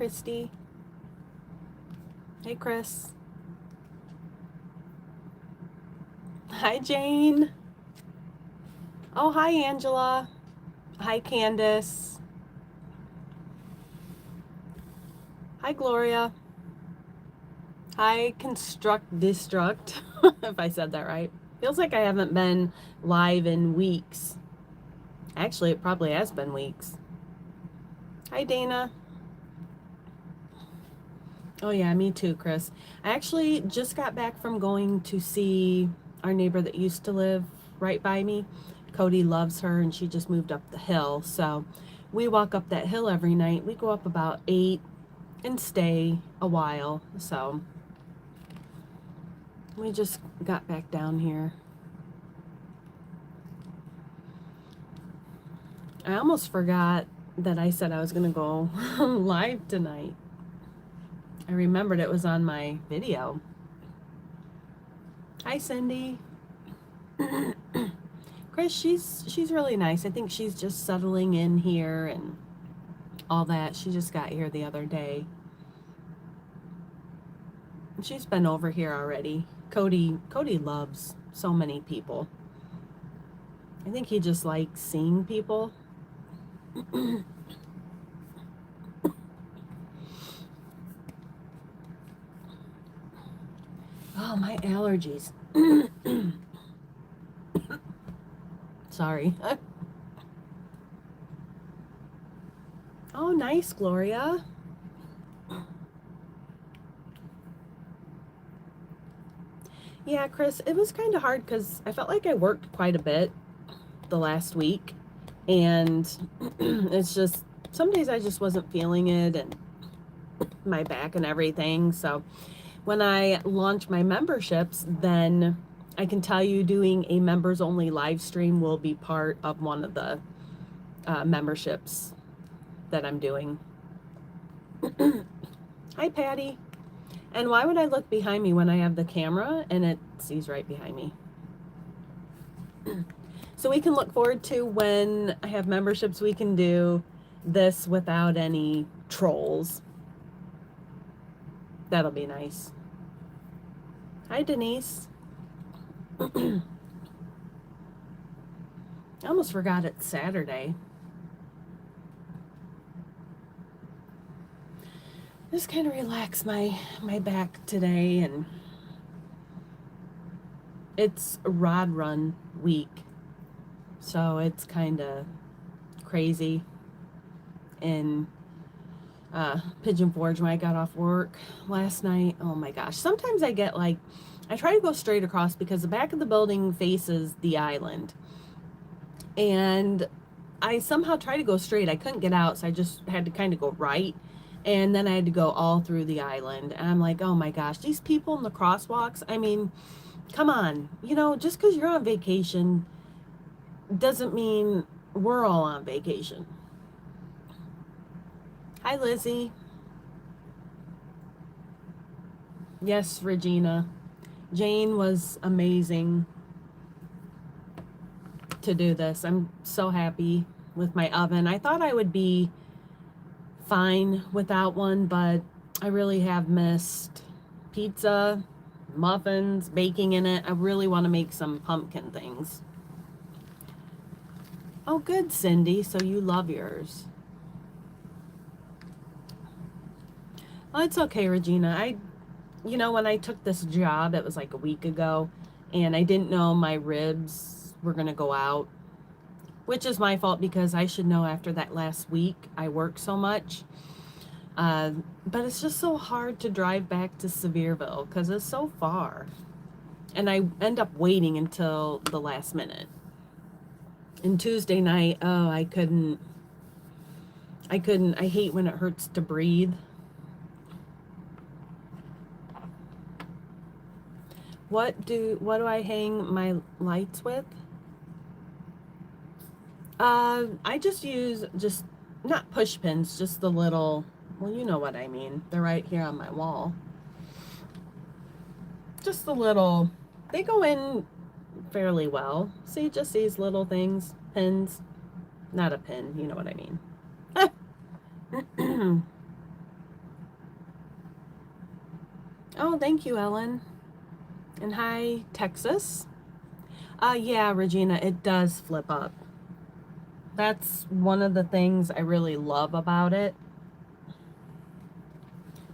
Christy. Hey, Chris. Hi, Jane. Oh, hi, Angela. Hi, Candace. Hi, Gloria. Hi, Construct Destruct, if I said that right. Feels like I haven't been live in weeks. Actually, it probably has been weeks. Hi, Dana. Oh, yeah, me too, Chris. I actually just got back from going to see our neighbor that used to live right by me. Cody loves her, and she just moved up the hill. So we walk up that hill every night. We go up about 8 and stay a while. So we just got back down here. I almost forgot that I said I was going to go live tonight. I remembered it was on my video. Hi, Cindy. Chris, she's really nice. I think she's just settling in here and all that. She just got here the other day. She's been over here already. Cody loves so many people. I think he just likes seeing people. Oh, my allergies. Sorry. Oh, nice, Gloria. Yeah, Chris, it was kind of hard because I felt like I worked quite a bit the last week. And it's just, some days I just wasn't feeling it and my back and everything. So when I launch my memberships, then I can tell you doing a members only live stream will be part of one of the memberships that I'm doing. Hi, Patty. And why would I look behind me when I have the camera and it sees right behind me? So we can look forward to when I have memberships, we can do this without any trolls. That'll be nice. Hi, Denise. I almost forgot it's Saturday. Just kind of relax my back today, and it's rod run week, so it's kind of crazy in Pigeon Forge when I got off work last night. Oh my gosh, sometimes I get like, I try to go straight across because the back of the building faces the island, and I somehow try to go straight. I couldn't get out, so I just had to kind of go right. And then I had to go all through the island. And I'm like, oh my gosh, these people in the crosswalks, I mean, come on. You know, just because you're on vacation doesn't mean we're all on vacation. Hi, Lizzie. Yes, Regina. Jane was amazing to do this. I'm so happy with my oven. I thought I would be fine without one, but I really have missed pizza, muffins, baking in it. I really want to make some pumpkin things. Oh, good, Cindy. So you love yours. Well, it's okay, Regina. You know, when I took this job, it was like a week ago, and I didn't know my ribs were going to go out, which is my fault because I should know after that last week. I worked so much. But it's just so hard to drive back to Sevierville because it's so far. And I end up waiting until the last minute. And Tuesday night, oh, I couldn't, I hate when it hurts to breathe. What do I hang my lights with? I just use not push pins, just the little, well, you know what I mean. They're right here on my wall. Just the little, they go in fairly well. See, just these little things, pins. Not a pin, you know what I mean. Oh, thank you, Ellen. And hi, Texas. Yeah, Regina, it does flip up. That's one of the things I really love about it,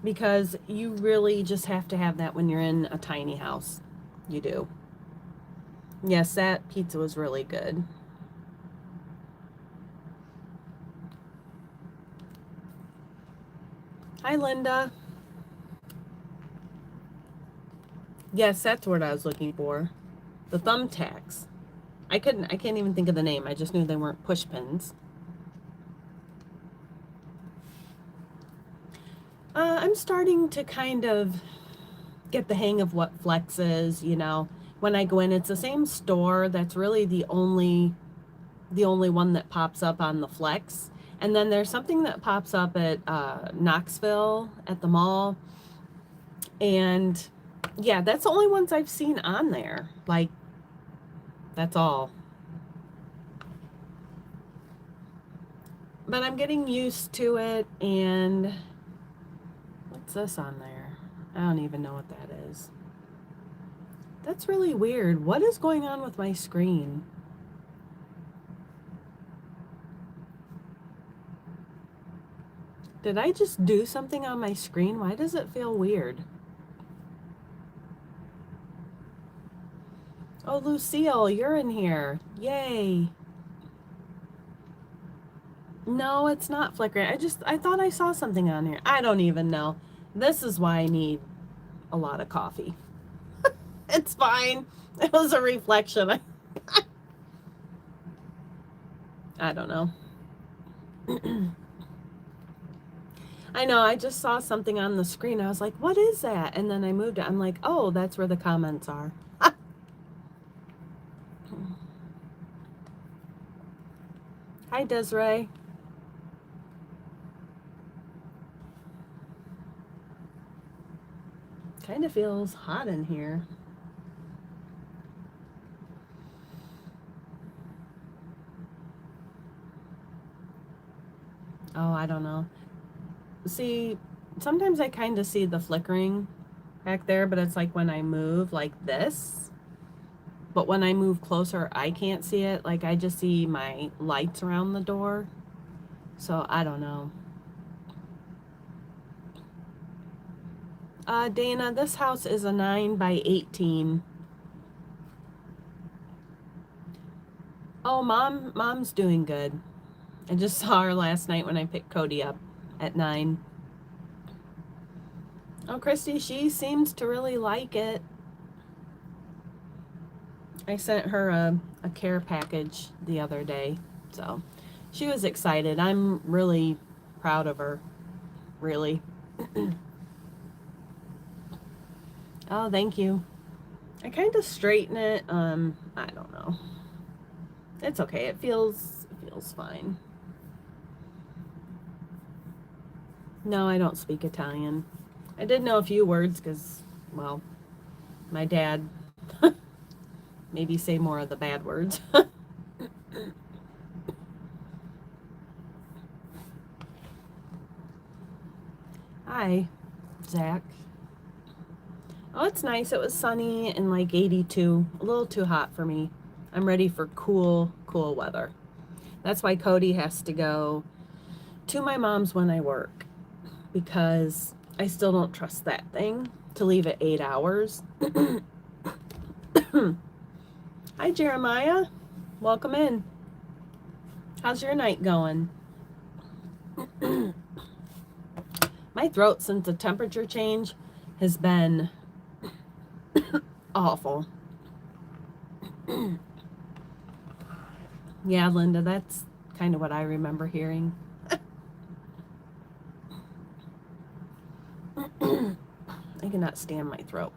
because you really just have to have that when you're in a tiny house. You do. Yes, that pizza was really good. Hi, Linda. Yes, that's what I was looking for. The thumbtacks. I can't even think of the name. I just knew they weren't push pins. I'm starting to kind of get the hang of what Flex is, you know. When I go in, it's the same store. That's really the only one that pops up on the Flex. And then there's something that pops up at Knoxville at the mall. And yeah, that's the only ones I've seen on there. Like, that's all. But I'm getting used to it. And what's this on there? I don't even know what that is. That's really weird. What is going on with my screen? Did I just do something on my screen? Why does it feel weird? Oh, Lucille, you're in here. Yay. No, it's not flickering. I thought I saw something on here. I don't even know. This is why I need a lot of coffee. It's fine. It was a reflection. I don't know. I know, I just saw something on the screen. I was like, what is that? And then I moved it. I'm like, oh, that's where the comments are. Hi, Desiree. Kind of feels hot in here. Oh, I don't know. See, sometimes I kind of see the flickering back there, but it's like when I move like this. But when I move closer, I can't see it. Like, I just see my lights around the door. So I don't know. Dana, this house is a 9 by 18. Oh, mom's doing good. I just saw her last night when I picked Cody up at 9. Oh, Christy, she seems to really like it. I sent her a care package the other day, so she was excited. I'm really proud of her, really. Oh, thank you. I kind of straighten it. I don't know. It's okay. It feels fine. No, I don't speak Italian. I did know a few words because, well, my dad maybe say more of the bad words. Hi, Zach. Oh, it's nice. It was sunny and like 82. A little too hot for me. I'm ready for cool weather. That's why Cody has to go to my mom's when I work, because I still don't trust that thing to leave at 8 hours. Hi, Jeremiah. Welcome in. How's your night going? My throat since the temperature change has been awful. Yeah, Linda, that's kind of what I remember hearing. I cannot stand my throat.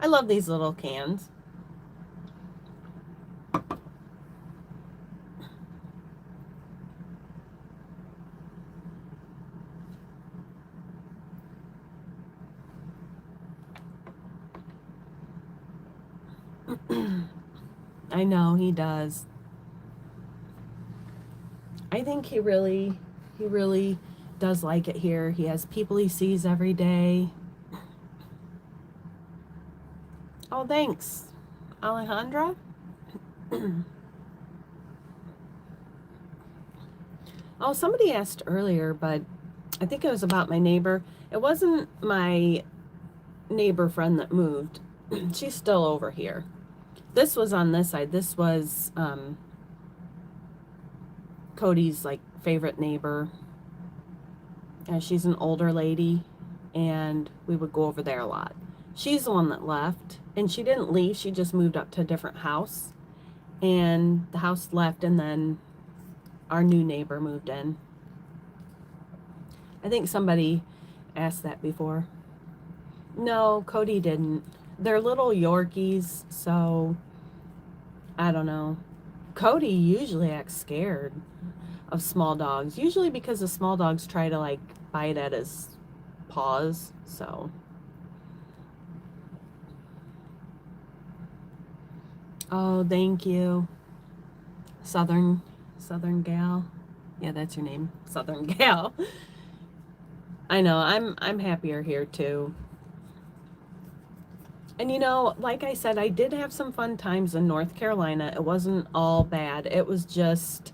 I love these little cans. I know he does. I think he really does like it here. He has people he sees every day. Oh, thanks, Alejandra. Oh, somebody asked earlier, but I think it was about my neighbor. It wasn't my neighbor friend that moved. She's still over here. This was on this side. This was Cody's like favorite neighbor. She's an older lady, and we would go over there a lot. She's the one that left, and she didn't leave. She just moved up to a different house, and the house left, and then our new neighbor moved in. I think somebody asked that before. No, Cody didn't. They're little Yorkies, so I don't know. Cody usually acts scared of small dogs, usually because the small dogs try to like bite at his paws, so. Oh, thank you. Southern Gal. Yeah, that's your name. Southern Gal. I know, I'm happier here too. And you know, like I said, I did have some fun times in North Carolina. It wasn't all bad. It was just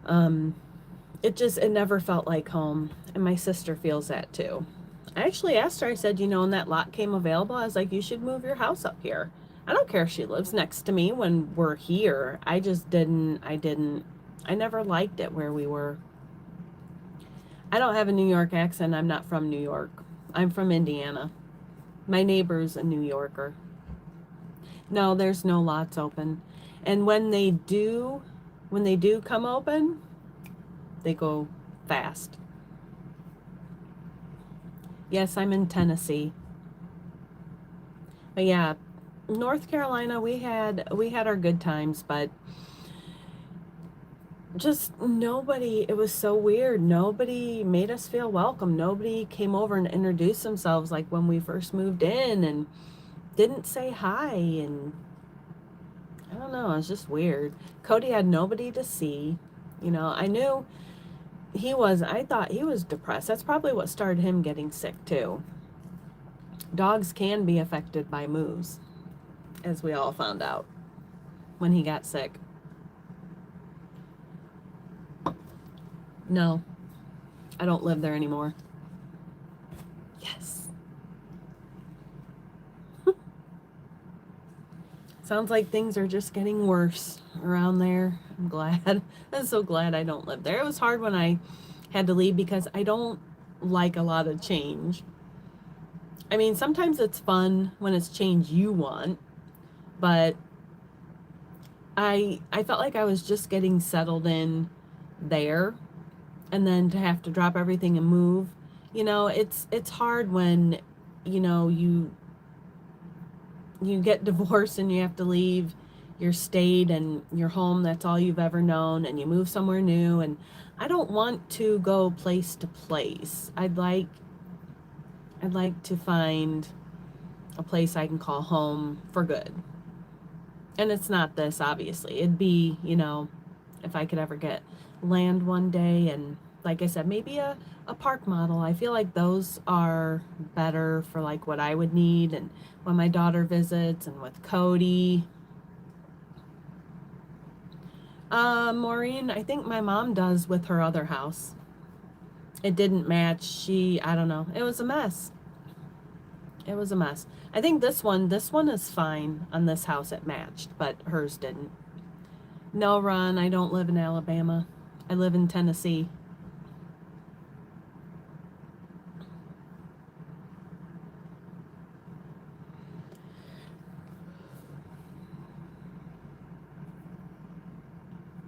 it never felt like home. And my sister feels that too. I actually asked her, I said, you know, when that lot came available, I was like, you should move your house up here. I don't care if she lives next to me when we're here. I never liked it where we were. I don't have a New York accent. I'm not from New York. I'm from Indiana. My neighbor's a New Yorker. No, there's no lots open. And when they do come open, they go fast. Yes, I'm in Tennessee. But yeah, North Carolina, we had our good times, but just nobody, it was so weird. Nobody made us feel welcome. Nobody came over and introduced themselves like when we first moved in, and didn't say hi, and I don't know, it was just weird. Cody had nobody to see. You know, I thought he was depressed. That's probably what started him getting sick too. Dogs can be affected by moves, as we all found out when he got sick. No, I don't live there anymore. Yes. Sounds like things are just getting worse around there. I'm glad. I'm so glad I don't live there. It was hard when I had to leave because I don't like a lot of change. I mean, sometimes it's fun when it's change you want, but I felt like I was just getting settled in there, and then to have to drop everything and move. You know, it's hard when, you know, you get divorced and you have to leave your state and your home that's all you've ever known, and you move somewhere new. And I don't want to go place to place. I'd like to find a place I can call home for good. And it's not this, obviously. It'd be, you know, if I could ever get land one day, and like I said, maybe a park model. I feel like those are better for like what I would need, and when my daughter visits, and with Cody. Maureen, I think my mom does with her other house. It didn't match. I don't know. It was a mess. It was a mess. I think this one is fine on this house. It matched, but hers didn't. No, Ron, I don't live in Alabama. I live in Tennessee.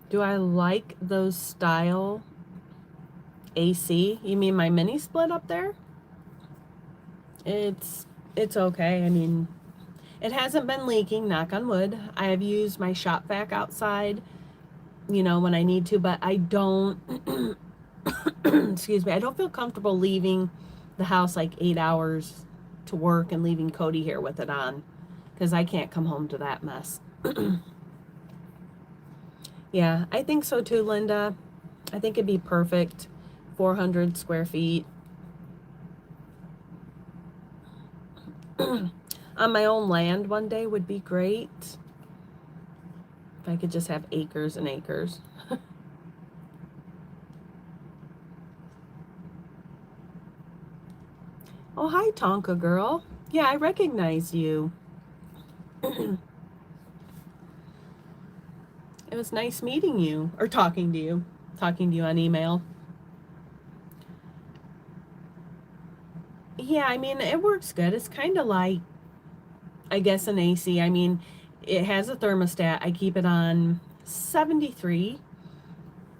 Do I like those style AC? You mean my mini split up there? It's okay. I mean, it hasn't been leaking, knock on wood. I have used my shop vac outside, you know, when I need to, but I don't excuse me, I don't feel comfortable leaving the house like 8 hours to work and leaving Cody here with it on, because I can't come home to that mess. Yeah, I think so too, Linda. I think it'd be perfect. 400 square feet. On my own land one day would be great. If I could just have acres and acres. Oh, hi, Tonka girl. Yeah, I recognize you. It was nice meeting you, or talking to you. Talking to you on email. Yeah, I mean, it works good. It's kind of like, I guess, an AC. I mean, it has a thermostat. I keep it on 73,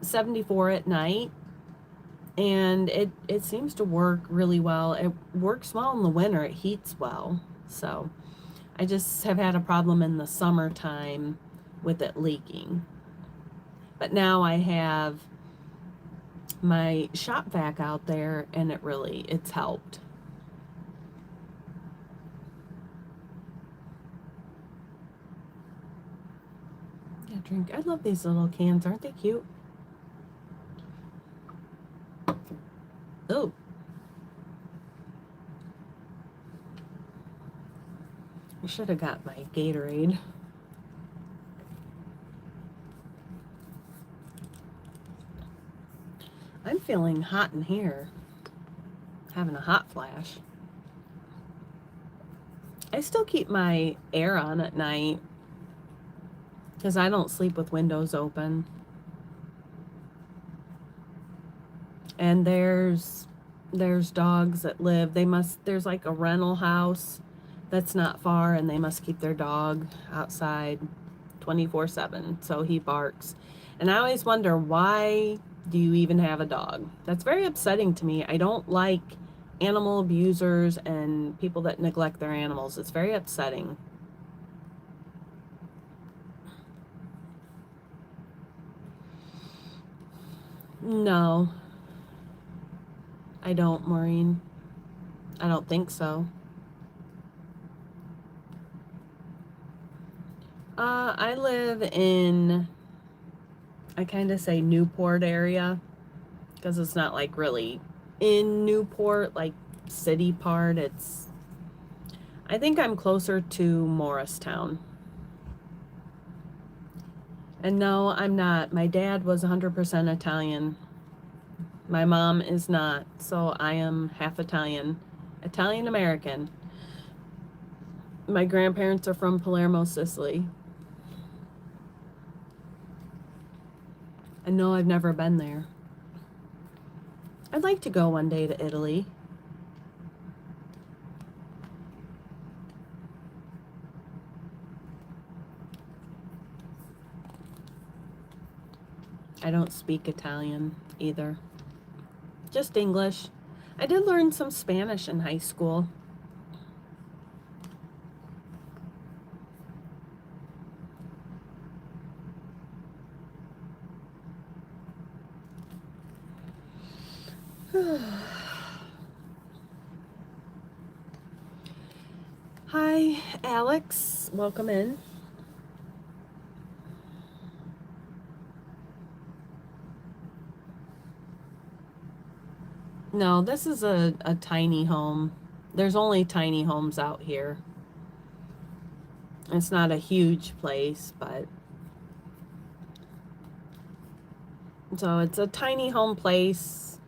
74 at night. And it seems to work really well. It works well in the winter. It heats well. So I just have had a problem in the summertime with it leaking. But now I have my shop vac out there, and it's helped. Yeah, drink. I love these little cans. Aren't they cute? Oh. I should have got my Gatorade. I'm feeling hot in here. Having a hot flash. I still keep my air on at night because I don't sleep with windows open. And there's dogs that live. There's like a rental house that's not far, and they must keep their dog outside 24/7. So he barks. And I always wonder, why do you even have a dog? That's very upsetting to me. I don't like animal abusers and people that neglect their animals. It's very upsetting. No, I don't, Maureen. I don't think so. I live in, I kind of say Newport area, because it's not like really in Newport, like city part. I think I'm closer to Morristown. And no, I'm not. My dad was 100% Italian. My mom is not, so I am half Italian, Italian American. My grandparents are from Palermo, Sicily. And no, I've never been there. I'd like to go one day to Italy. I don't speak Italian either. Just English. I did learn some Spanish in high school. Hi, Alex. Welcome in. No, this is a tiny home. There's only tiny homes out here. It's not a huge place, but so it's a tiny home place,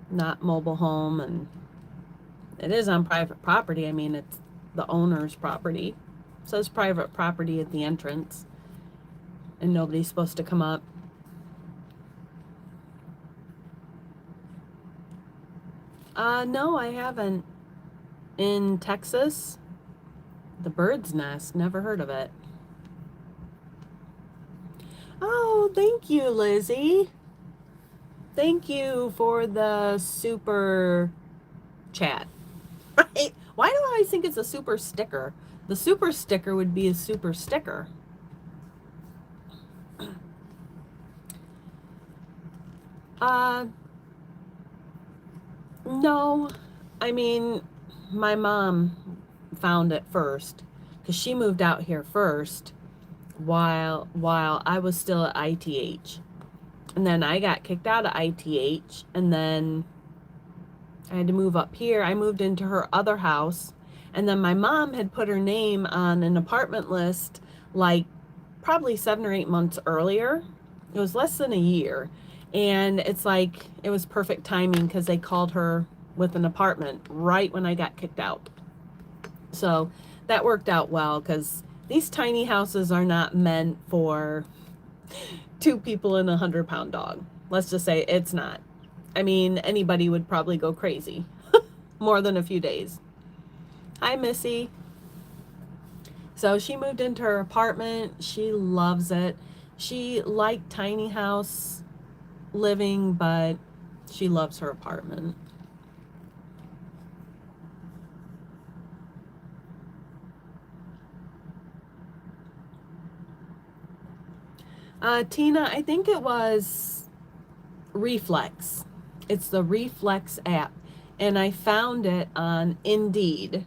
not mobile home, and it is on private property. I mean, it's the owner's property. It says private property at the entrance, and nobody's supposed to come up. No, I haven't. In Texas, the Bird's Nest, never heard of it. Oh, thank you, Lizzie. Thank you for the super chat. Right? Why do I think it's a super sticker? The super sticker would be a super sticker. No. I mean, my mom found it first because she moved out here first while I was still at ITH. And then I got kicked out of ITH, and then I had to move up here. I moved into her other house. And then my mom had put her name on an apartment list like probably 7 or 8 months earlier. It was less than a year. And it's like it was perfect timing because they called her with an apartment right when I got kicked out. So that worked out well because these tiny houses are not meant for 2 people and a 100-pound dog. Let's just say it's not. I mean, anybody would probably go crazy more than a few days. Hi, Missy. So she moved into her apartment. She loves it. She liked tiny house living, but she loves her apartment. Tina, I think it was Reflex. It's the Reflex app, and I found it on Indeed.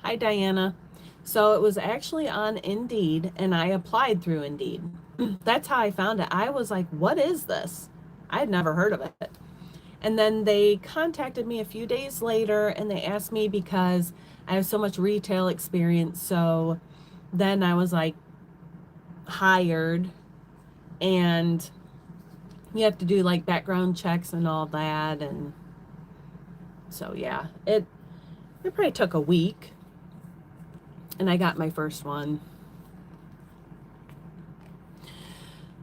Hi, Diana. So it was actually on Indeed, and I applied through Indeed. That's how I found it. I was like, what is this? I had never heard of it. And then they contacted me a few days later and they asked me because I have so much retail experience. So then I was like hired, and you have to do like background checks and all that. And so yeah, it probably took a week and I got my first one.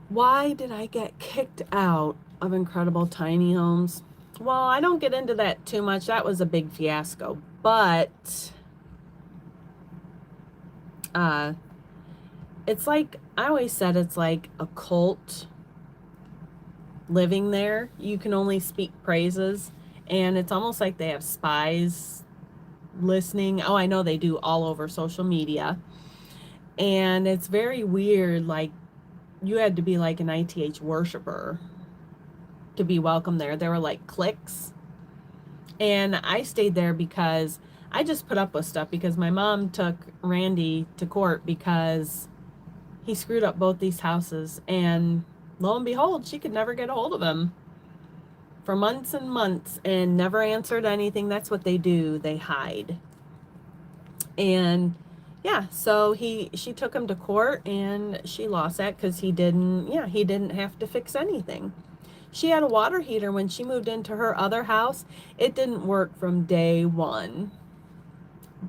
Why did I get kicked out of Incredible Tiny Homes? Well, I don't get into that too much. That was a big fiasco. But it's like, I always said it's like a cult living there. You can only speak praises. And it's almost like they have spies listening. Oh, I know they do all over social media. And it's very weird. Like, you had to be like an ITH worshiper to be welcome there. There were like cliques. And I stayed there because I just put up with stuff because my mom took Randy to court because he screwed up both these houses. And lo and behold, she could never get a hold of him for months and months and never answered anything. That's what they do. They hide. And yeah, so she took him to court and she lost that because he didn't have to fix anything. She had a water heater when she moved into her other house. It didn't work from day one.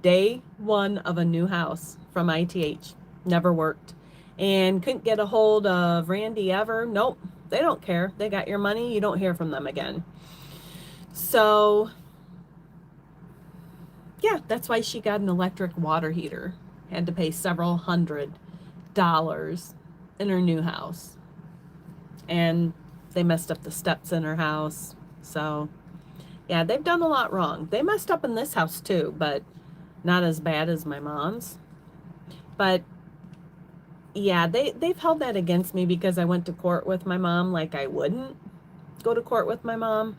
Day one of a new house from ITH. Never worked. And couldn't get a hold of Randy ever. Nope. They don't care. They got your money. You don't hear from them again. So yeah, that's why she got an electric water heater. Had to pay several $100s in her new house. And they messed up the steps in her house. So yeah, they've done a lot wrong. They messed up in this house too, but not as bad as my mom's. But yeah, they've held that against me because I went to court with my mom like I wouldn't go to court with my mom.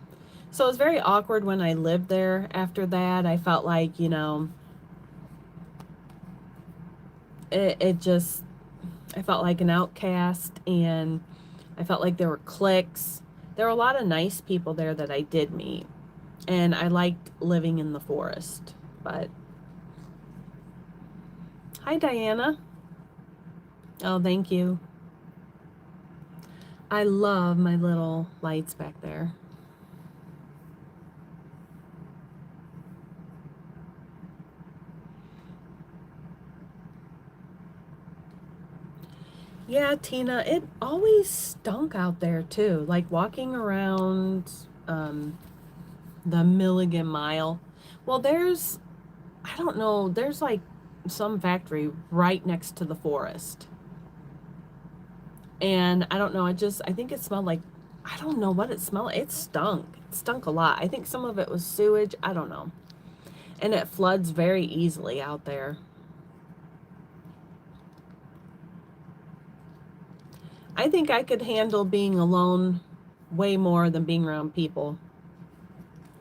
So it was very awkward when I lived there after that. I felt like, it just, I felt like an outcast, and I felt like there were cliques. There were a lot of nice people there that I did meet, and I liked living in the forest. But hi, Diana. Oh, thank you. I love my little lights back there. Yeah, Tina, it always stunk out there too. Like walking around the Milligan Mile. Well, I don't know, there's like some factory right next to the forest. And I don't know, I think it smelled like, I don't know what it smelled like. It stunk. It stunk a lot. I think some of it was sewage. I don't know. And it floods very easily out there. I think I could handle being alone way more than being around people.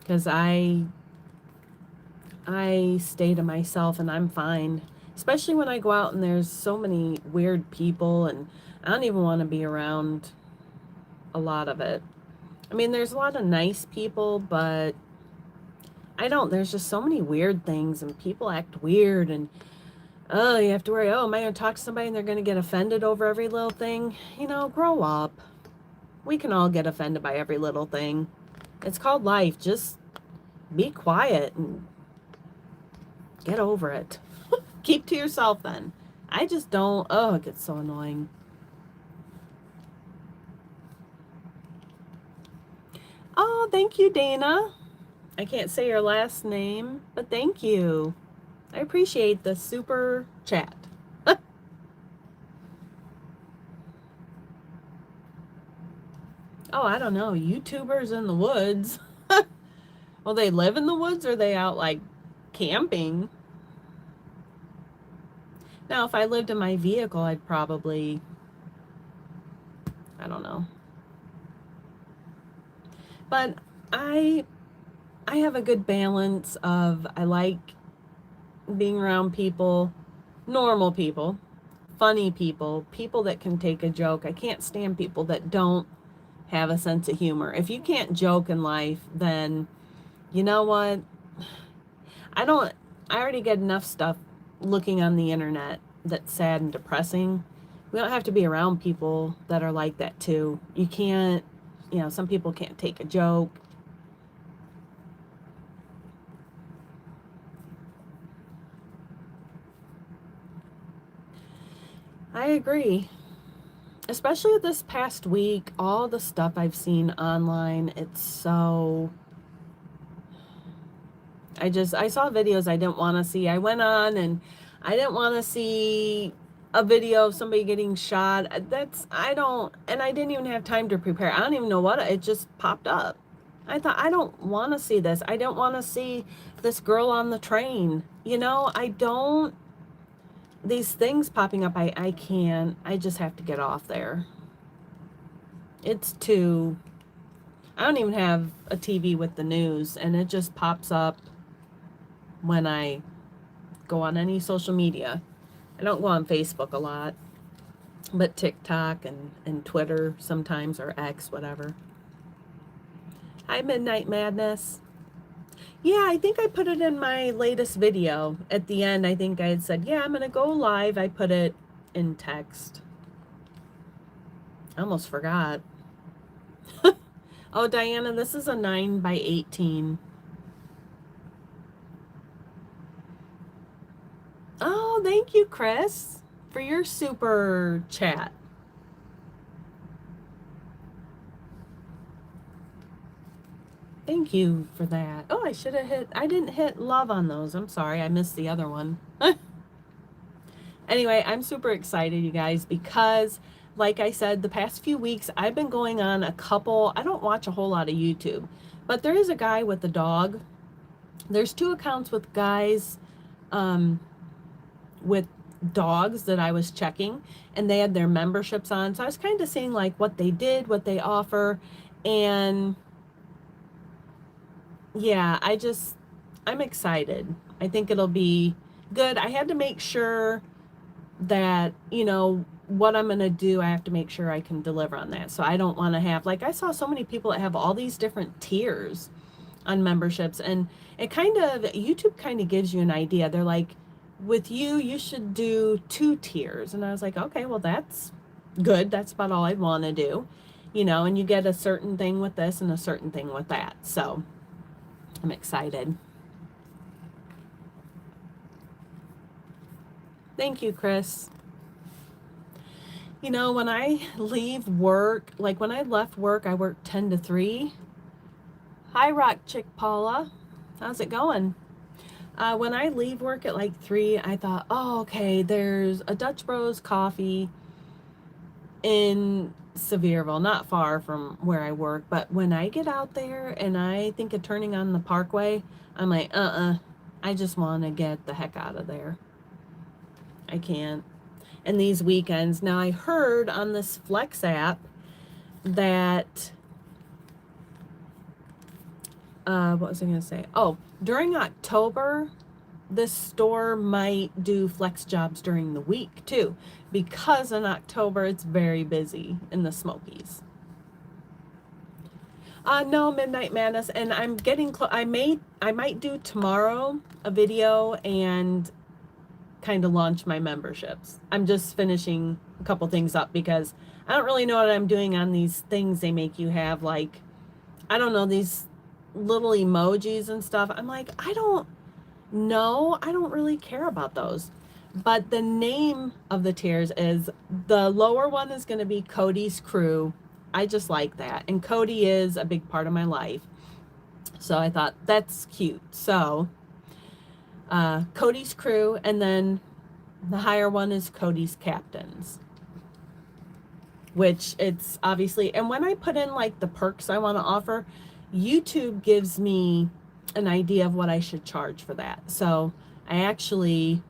Because I stay to myself and I'm fine. Especially when I go out and there's so many weird people, and I don't even want to be around a lot of it. I mean, there's a lot of nice people, but I don't, there's just so many weird things and people act weird and, oh, you have to worry, oh, am I going to talk to somebody and they're going to get offended over every little thing? You know, grow up. We can all get offended by every little thing. It's called life. Just be quiet and get over it. Keep to yourself then. I just don't, oh, it gets so annoying. Oh, thank you, Dana. I can't say your last name, but thank you. I appreciate the super chat. Oh, I don't know. YouTubers in the woods. Well, they live in the woods or are they out like camping? Now, if I lived in my vehicle, I'd probably, I don't know. But I have a good balance of, I like being around people, normal people, funny people, people that can take a joke. I can't stand people that don't have a sense of humor. If you can't joke in life, then you know what? I already get enough stuff looking on the internet that's sad and depressing. We don't have to be around people that are like that too. You can't, you know, some people can't take a joke. I agree. Especially this past week, all the stuff I've seen online, it's so, I saw videos I didn't want to see. I went on and I didn't want to see a video of somebody getting shot. And I didn't even have time to prepare. I don't even know what, it just popped up. I thought, I don't want to see this. I don't want to see this girl on the train. You know, these things popping up, I can't, I just have to get off there. It's too, I don't even have a TV with the news, and it just pops up when I go on any social media. I don't go on Facebook a lot, but TikTok and Twitter sometimes, or X, whatever. Hi, Midnight Madness. Yeah, I think I put it in my latest video. At the end, I think I had said, yeah, I'm going to go live. I put it in text. I almost forgot. Oh, Diana, this is a 9x18. Oh, thank you, Chris, for your super chat. Thank you for that. Oh, I didn't hit love on those. I'm sorry, I missed the other one. Anyway, I'm super excited, you guys, because like I said, the past few weeks, I've been going on I don't watch a whole lot of YouTube, but there is a guy with a dog. There's 2 accounts with guys with dogs that I was checking, and they had their memberships on. So I was kind of seeing like what they did, what they offer, and yeah, I'm excited. I think it'll be good. I had to make sure that, you know, what I'm going to do, I have to make sure I can deliver on that. So I don't want to have, like, I saw so many people that have all these different tiers on memberships, and YouTube kind of gives you an idea. They're like, with you should do 2 tiers. And I was like, okay, well, that's good. That's about all I want to do, you know, and you get a certain thing with this and a certain thing with that. So I'm excited. Thank you, Chris. You know, when I leave work, like when I left work, I worked 10 to 3. Hi, Rock Chick Paula. How's it going? When I leave work at like 3, I thought, oh, okay, there's a Dutch Bros coffee in Sevierville, not far from where I work. But when I get out there and I think of turning on the Parkway, I'm like, I just want to get the heck out of there. I can't. And these weekends, now I heard on this Flex app that, what was I going to say? Oh, during October, this store might do flex jobs during the week too, because in October it's very busy in the Smokies. No, Midnight Madness, and I'm getting close. I might do tomorrow a video and kind of launch my memberships. I'm just finishing a couple things up because I don't really know what I'm doing on these things they make you have, like, I don't know, these little emojis and stuff. I'm like, I don't know. I don't really care about those. But the name of the tiers is, the lower one is going to be Cody's Crew. I just like that. And Cody is a big part of my life. So I thought that's cute. So Cody's Crew, and then the higher one is Cody's Captains, which it's obviously, and when I put in like the perks I want to offer, YouTube gives me an idea of what I should charge for that. So I actually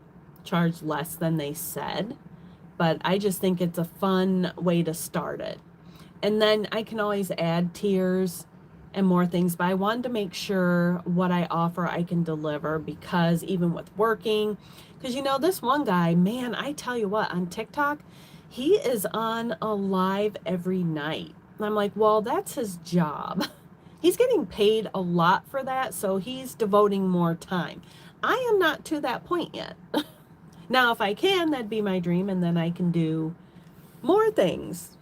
charge less than they said, but I just think it's a fun way to start it. And then I can always add tiers and more things, but I wanted to make sure what I offer I can deliver, because even with working, because you know, this one guy, man, I tell you what, on TikTok, he is on a live every night. And I'm like, well, that's his job. He's getting paid a lot for that, so he's devoting more time. I am not to that point yet. Now, if I can, that'd be my dream, and then I can do more things.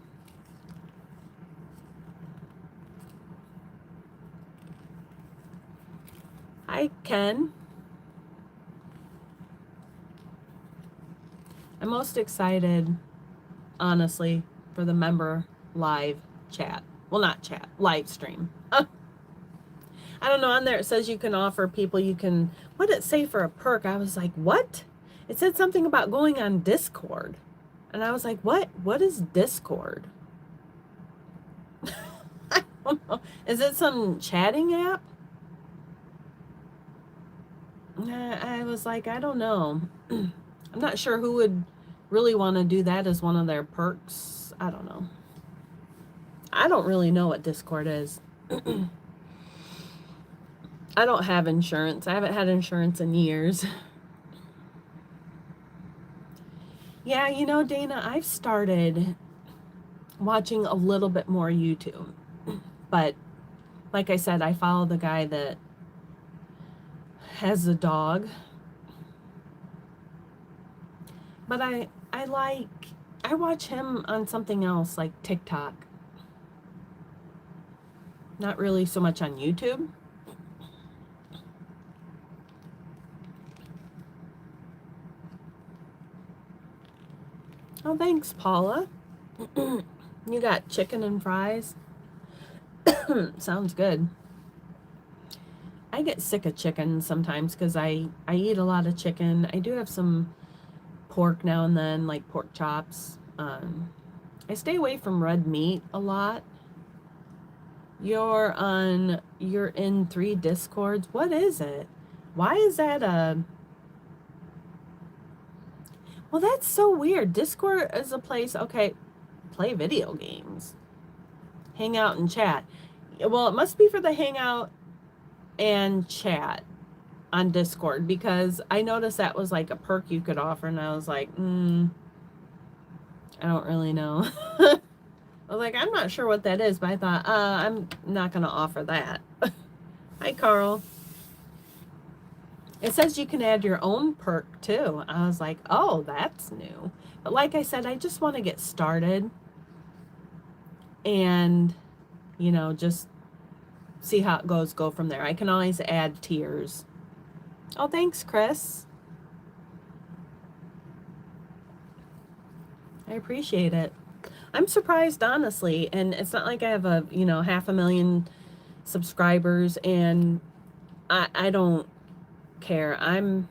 I can. I'm most excited, honestly, for the member live chat. Well, not chat, live stream. I don't know, on there it says you can offer people, you can, what did it say for a perk? I was like, what? It said something about going on Discord. And I was like, what is Discord? I don't know. Is it some chatting app? I was like, I don't know. I'm not sure who would really want to do that as one of their perks. I don't know. I don't really know what Discord is. I don't have insurance. I haven't had insurance in years. Yeah, you know, Dana, I've started watching a little bit more YouTube. But like I said, I follow the guy that has a dog. But I watch him on something else like TikTok. Not really so much on YouTube. Oh, thanks, Paula. You got chicken and fries? Sounds good. I get sick of chicken sometimes because I eat a lot of chicken. I do have some pork now and then, like pork chops. I stay away from red meat a lot. You're in 3 Discords. What is it? Why is that a... Well, that's so weird. Discord is a place, okay, play video games. Hang out and chat. Well, it must be for the hangout and chat on Discord, because I noticed that was like a perk you could offer, and I was like, I don't really know. I was like, I'm not sure what that is, but I thought, I'm not going to offer that. Hi, Carl. It says you can add your own perk too. I was like, oh, that's new. But like I said, I just want to get started and, you know, just see how it goes, go from there. I can always add tiers. Oh, thanks, Chris. I appreciate it. I'm surprised, honestly, and it's not like I have a, 500,000 subscribers, and I don't care. I'm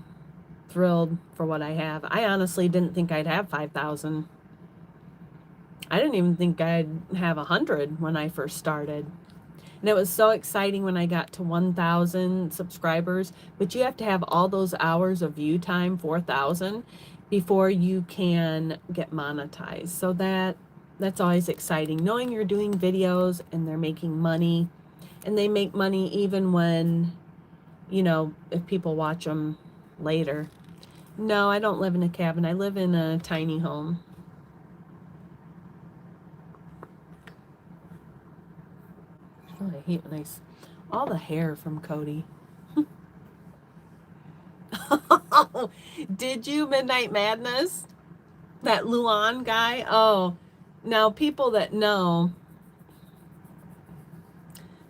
thrilled for what I have. I honestly didn't think I'd have 5,000. I didn't even think I'd have 100 when I first started. And it was so exciting when I got to 1,000 subscribers, but you have to have all those hours of view time, 4,000, before you can get monetized. So that's always exciting, knowing you're doing videos and they're making money, and they make money even when, if people watch them later. No, I don't live in a cabin. I live in a tiny home. Really? hate when all the hair from Cody. Did you Midnight Madness? That Luan guy? Oh, now people that know,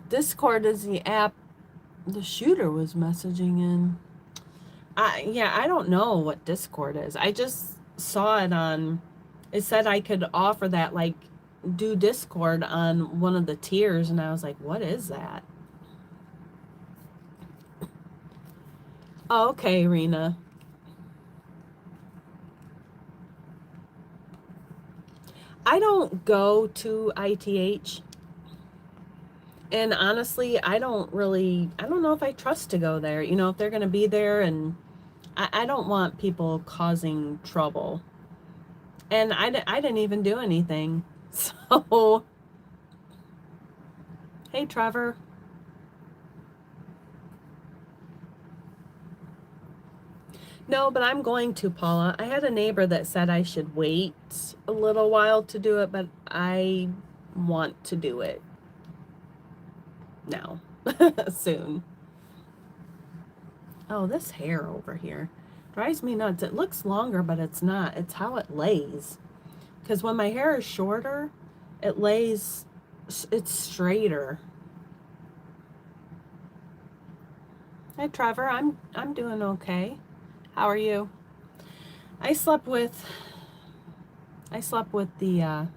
Discord is the app the shooter was messaging in. I don't know what Discord is. I just saw it on, it said I could offer that, like, do Discord on one of the tiers, and I was like, what is that? Oh, okay, Rena. I don't go to ITH. And honestly, I don't know if I trust to go there. You know, if they're going to be there, and I don't want people causing trouble. And I didn't even do anything. So, hey, Trevor. No, but I'm going to, Paula. I had a neighbor that said I should wait a little while to do it, but I want to do it now, soon. Oh, this hair over here drives me nuts. It looks longer, but it's not. It's how it lays. Because when my hair is shorter, it lays, it's straighter. Hi, Trevor. I'm doing okay. How are you? I slept with the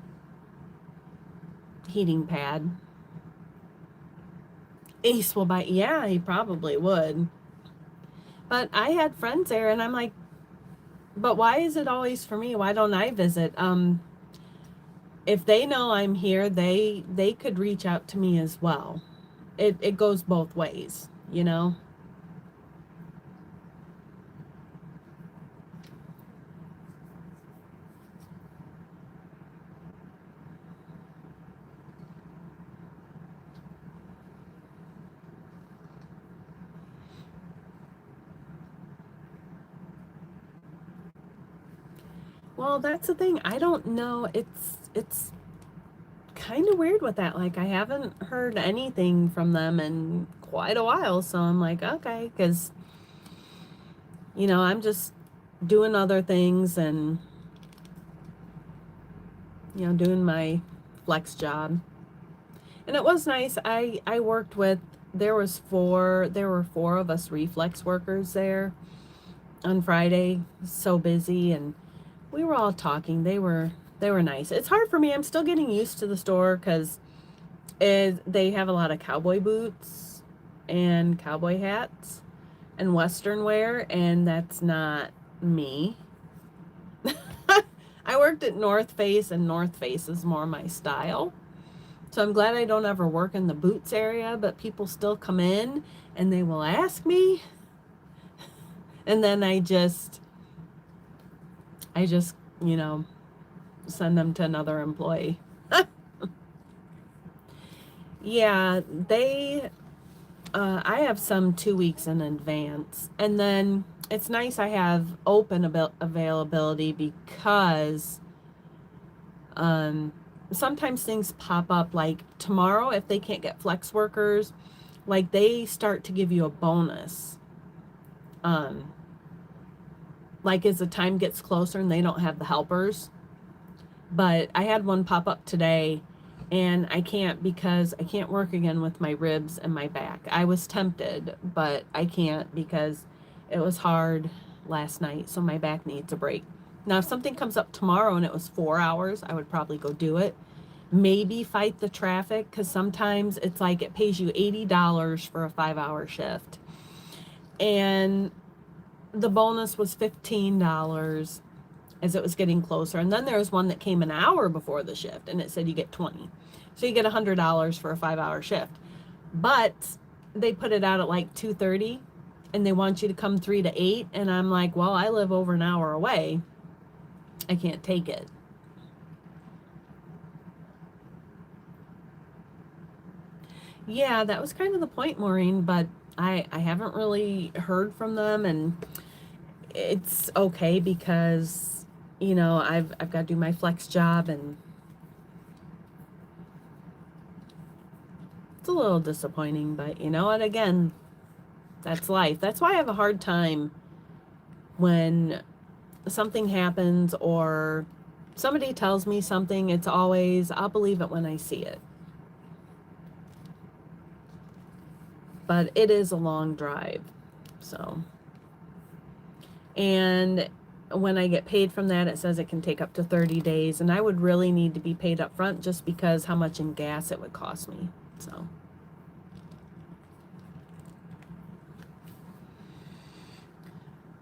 heating pad. Ace will buy. Yeah, he probably would. But I had friends there, and I'm like, but why is it always for me? Why don't I visit? If they know I'm here, they could reach out to me as well. It goes both ways, you know? Well, that's the thing. I don't know. It's kind of weird with that. Like, I haven't heard anything from them in quite a while, so I'm like, okay, because you know, I'm just doing other things, and you know, doing my flex job. And it was nice. I worked with, there were four of us reflex workers there on Friday. So busy, and we were all talking. They were nice. It's hard for me. I'm still getting used to the store because they have a lot of cowboy boots and cowboy hats and Western wear, and that's not me. I worked at North Face, and North Face is more my style. So I'm glad I don't ever work in the boots area, but people still come in and they will ask me. And then I just, you know, send them to another employee. Yeah, I have some 2 weeks in advance. And then it's nice I have open availability because sometimes things pop up, like tomorrow, if they can't get flex workers, like they start to give you a bonus. Like as the time gets closer and they don't have the helpers. But I had one pop up today, and I can't because I can't work again with my ribs and my back. I was tempted, but I can't because it was hard last night, so my back needs a break. Now, if something comes up tomorrow and it was 4 hours, I would probably go do it. Maybe fight the traffic, because sometimes it's like it pays you $80 for a 5-hour shift. And the bonus was $15 as it was getting closer. And then there was one that came an hour before the shift, and it said you get 20. So you get $100 for a 5-hour shift. But they put it out at like 2:30, and they want you to come 3 to 8. And I'm like, well, I live over an hour away. I can't take it. Yeah, that was kind of the point, Maureen, but I haven't really heard from them, and it's okay because, you know, I've got to do my flex job, and it's a little disappointing, but you know what? Again, that's life. That's why I have a hard time when something happens or somebody tells me something. It's always, I'll believe it when I see it. But it is a long drive. So, and when I get paid from that, it says it can take up to 30 days. And I would really need to be paid up front just because how much in gas it would cost me. So.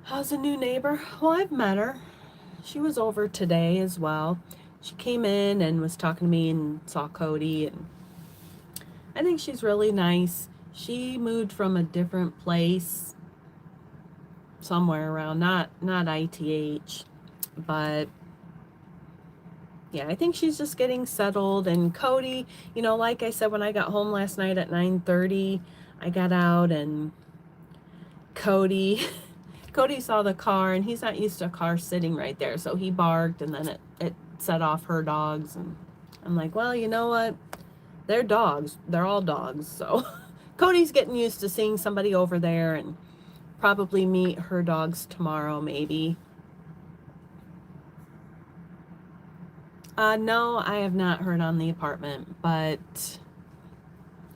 How's a new neighbor? Well, I've met her. She was over today as well. She came in and was talking to me and saw Cody, and I think she's really nice. She moved from a different place somewhere around, not ITH, but yeah, I think she's just getting settled. And Cody, you know, like I said, when I got home last night at 9:30, I got out and Cody saw the car, and he's not used to a car sitting right there, so he barked, and then it set off her dogs, and I'm like, well, you know what? They're dogs. They're all dogs. So Cody's getting used to seeing somebody over there, and probably meet her dogs tomorrow, maybe. No, I have not heard on the apartment, but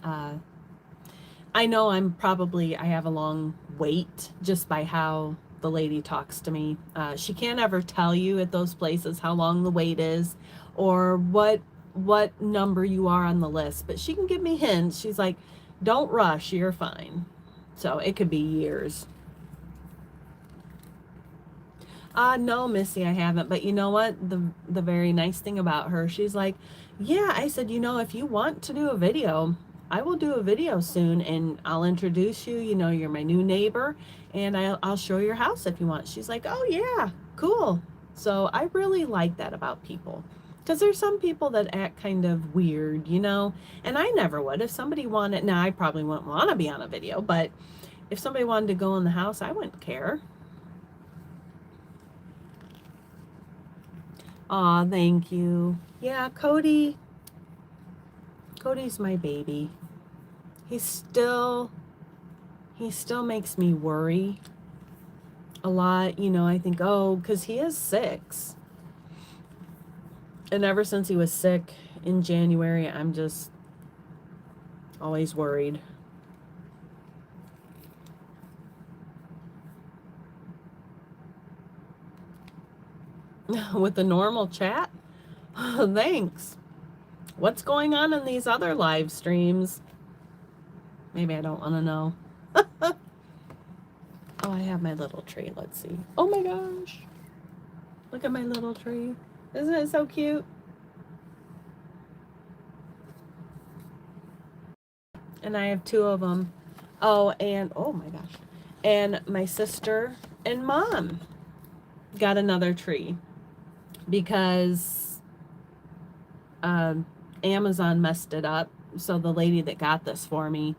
I know I have a long wait just by how the lady talks to me. She can't ever tell you at those places how long the wait is or what number you are on the list, but she can give me hints. She's like, don't rush, you're fine. So it could be years. No, Missy, I haven't. But you know what? The very nice thing about her, she's like, yeah, I said, you know, if you want to do a video, I will do a video soon, and I'll introduce you. You know, you're my new neighbor, and I'll show your house if you want. She's like, oh yeah, cool. So I really like that about people. Because there's some people that act kind of weird, you know, and I never would. If somebody wanted, now I probably wouldn't want to be on a video, but if somebody wanted to go in the house, I wouldn't care. Aw, thank you. Yeah, Cody's my baby. He still makes me worry a lot. You know, I think, oh, because he is 6. And ever since he was sick in January, I'm just always worried. With the normal chat? Thanks. What's going on in these other live streams? Maybe I don't want to know. Oh, I have my little tree. Let's see. Oh my gosh. Look at my little tree. Isn't it so cute? And I have 2 of them. Oh, and oh my gosh. And my sister and mom got another tree because Amazon messed it up. So the lady that got this for me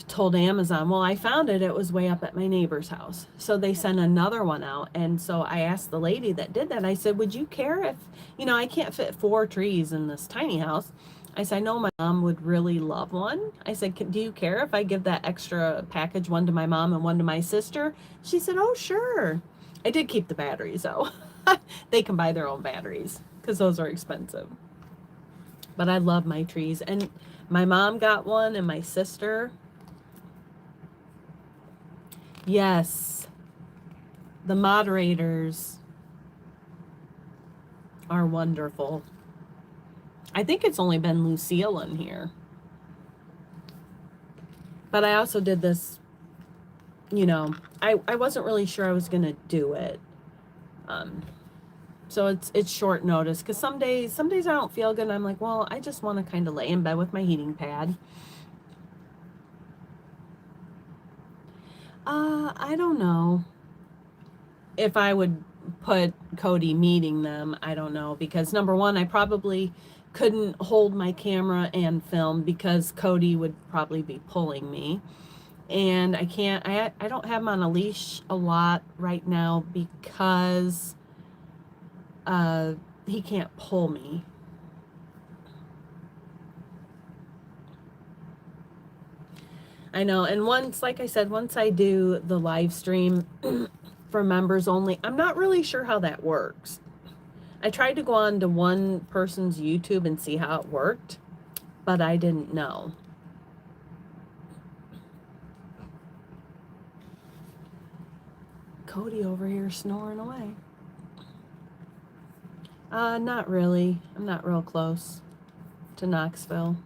told Amazon, well, I found it. It was way up at my neighbor's house. So they sent another one out. And so I asked the lady that did that, I said, would you care if, you know, I can't fit 4 trees in this tiny house. I said, I know my mom would really love one. I said, do you care if I give that extra package, one to my mom and one to my sister? She said, oh, sure. I did keep the batteries, though. They can buy their own batteries because those are expensive. But I love my trees. And my mom got one, and my sister. Yes. The moderators are wonderful. I think it's only been Lucille in here. But I also did this, you know, I wasn't really sure I was going to do it. So it's short notice because some days I don't feel good, and I'm like, well, I just want to kind of lay in bed with my heating pad. I don't know if I would put Cody meeting them. I don't know, because number one, I probably couldn't hold my camera and film because Cody would probably be pulling me. And I don't have him on a leash a lot right now because he can't pull me. I know. And once, like I said, once I do the live stream for members only, I'm not really sure how that works. I tried to go on to one person's YouTube and see how it worked, but I didn't know. Cody over here snoring away. Not really. I'm not real close to Knoxville.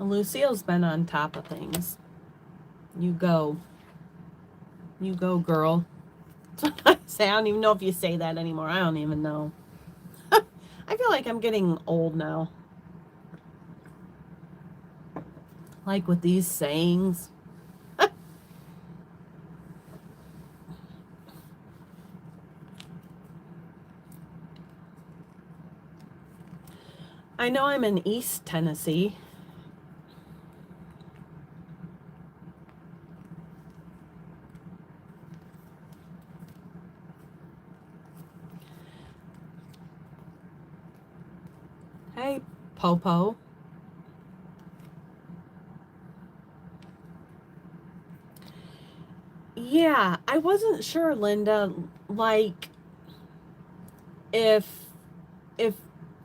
Lucille's been on top of things. You go. You go, girl. That's what I say. I don't even know if you say that anymore. I don't even know. I feel like I'm getting old now. Like with these sayings. I know I'm in East Tennessee. Hey, Popo. Yeah, I wasn't sure, Linda, like if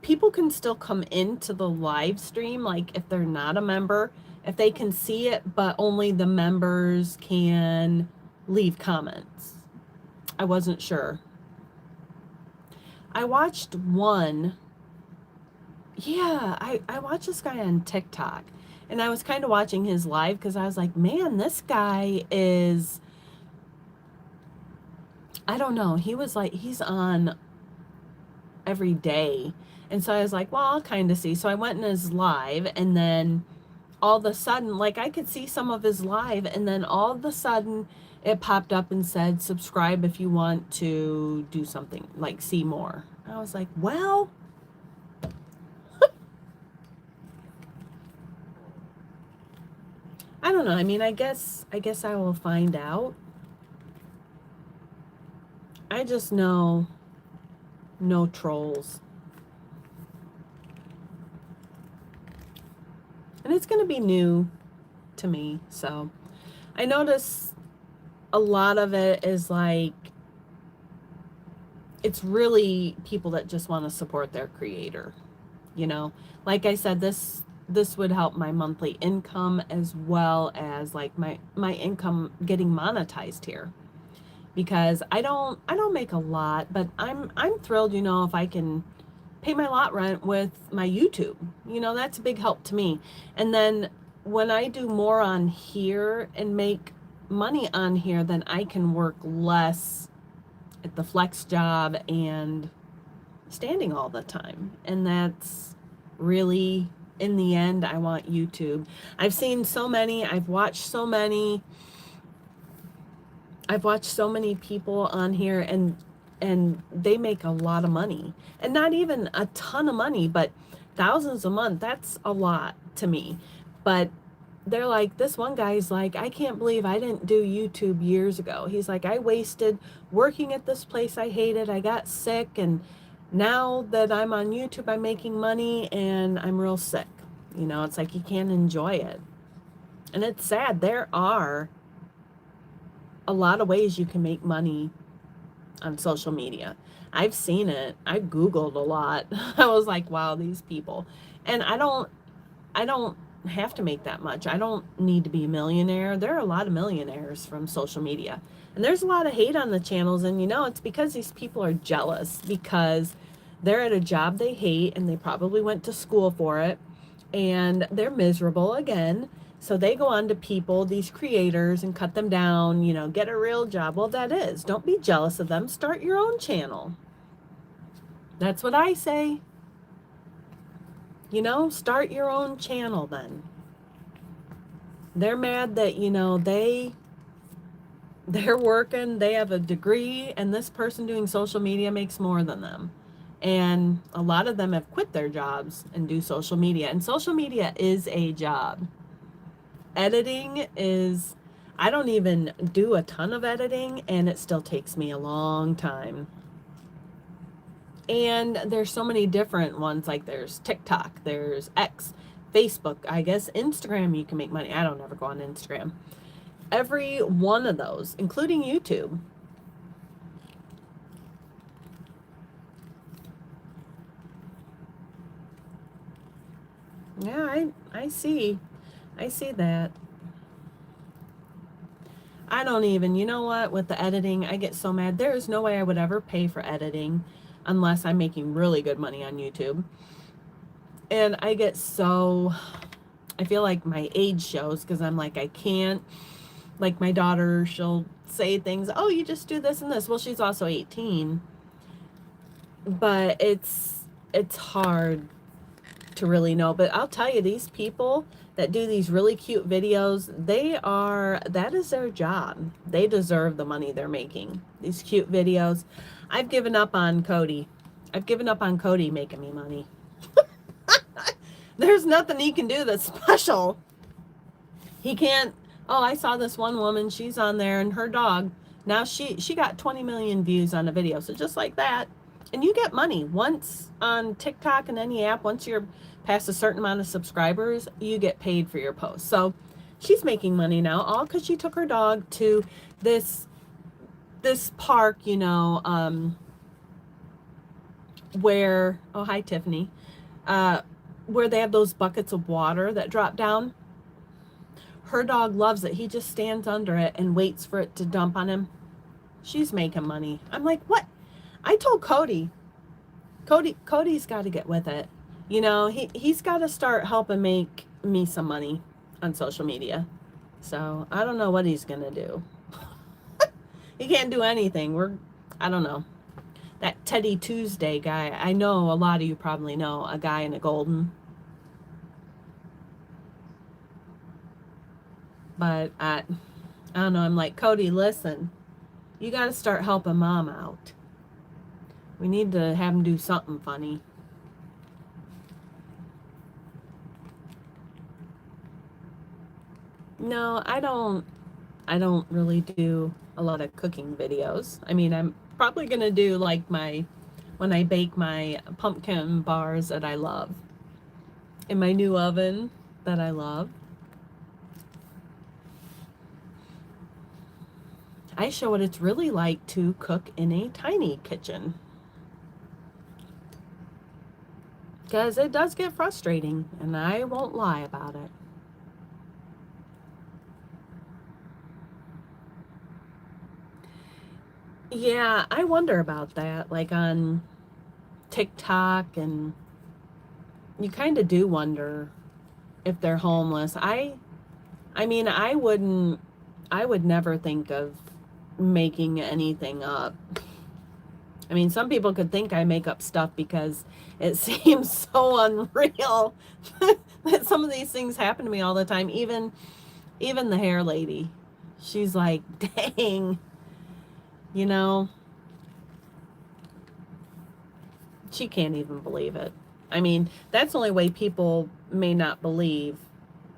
people can still come into the live stream, like if they're not a member, if they can see it, but only the members can leave comments. I wasn't sure. I watched one. Yeah, I watched this guy on TikTok, and I was kind of watching his live because I was like, man, this guy is, I don't know, he was like, he's on every day. And so I was like, well, I'll kind of see. So I went in his live, and then all of a sudden, like I could see some of his live, and then all of a sudden it popped up and said, subscribe if you want to do something, like see more. I was like, well, I don't know. I mean, I guess I will find out. I just know no trolls. And it's going to be new to me. So I notice a lot of it is like, it's really people that just want to support their creator. You know, like I said, this would help my monthly income as well as like my income getting monetized here. Because I don't make a lot, but I'm thrilled, you know, if I can pay my lot rent with my YouTube. You know, that's a big help to me. And then when I do more on here and make money on here, then I can work less at the flex job and standing all the time. And that's really, in the end, I want YouTube. I've seen so many, I've watched so many people on here, and they make a lot of money, and not even a ton of money, but thousands a month. That's a lot to me. But they're like, this one guy's like, I can't believe I didn't do YouTube years ago. He's like, I wasted working at this place I hated. I got sick, and now that I'm on YouTube, I'm making money, and I'm real sick. You know, it's like you can't enjoy it. And it's sad. There are a lot of ways you can make money on social media. I've seen it. I Googled a lot. I was like, wow, these people. And I don't have to make that much. I don't need to be a millionaire. There are a lot of millionaires from social media. And there's a lot of hate on the channels, and you know, it's because these people are jealous because they're at a job they hate, and they probably went to school for it, and they're miserable again. So they go on to people, these creators, and cut them down, you know, get a real job. Well, that is. Don't be jealous of them. Start your own channel. That's what I say. You know, start your own channel then. They're mad that, you know, they're working, they have a degree, and this person doing social media makes more than them. And a lot of them have quit their jobs and do social media. And social media is a job. Editing is, I don't even do a ton of editing, and it still takes me a long time. And there's so many different ones, like there's TikTok, there's X, Facebook, I guess. Instagram, you can make money. I don't ever go on Instagram. Every one of those, including YouTube. Yeah, I see. I see that. I don't even, you know what, with the editing, I get so mad. There is no way I would ever pay for editing unless I'm making really good money on YouTube. And I get so, I feel like my age shows because I'm like, I can't. Like my daughter, she'll say things, oh, you just do this and this. Well, she's also 18. But it's hard to really know. But I'll tell you, these people that do these really cute videos, that is their job. They deserve the money they're making. These cute videos. I've given up on Cody. I've given up on Cody making me money. There's nothing he can do that's special. He can't, oh, I saw this one woman, she's on there, and her dog, now she got 20 million views on a video. So just like that. And you get money. Once on TikTok and any app, once you're past a certain amount of subscribers, you get paid for your posts. So she's making money now, all because she took her dog to this park, you know, where, oh, hi, Tiffany, where they have those buckets of water that drop down. Her dog loves it. He just stands under it and waits for it to dump on him. She's making money. I'm like, what? I told Cody's got to get with it. You know, he's got to start helping make me some money on social media. So I don't know what he's going to do. He can't do anything. I don't know. That Teddy Tuesday guy, I know a lot of you probably know, a guy in a golden. But I don't know. I'm like, Cody, listen, you got to start helping mom out. We need to have him do something funny. No, I don't really do a lot of cooking videos. I mean, I'm probably going to do like when I bake my pumpkin bars that I love in my new oven that I love. I show what it's really like to cook in a tiny kitchen. Because it does get frustrating, and I won't lie about it. Yeah, I wonder about that, like on TikTok, and you kind of do wonder if they're homeless. I mean, I would never think of making anything up. I mean, some people could think I make up stuff because it seems so unreal that some of these things happen to me all the time. Even the hair lady, she's like, dang, you know, she can't even believe it. I mean, that's the only way people may not believe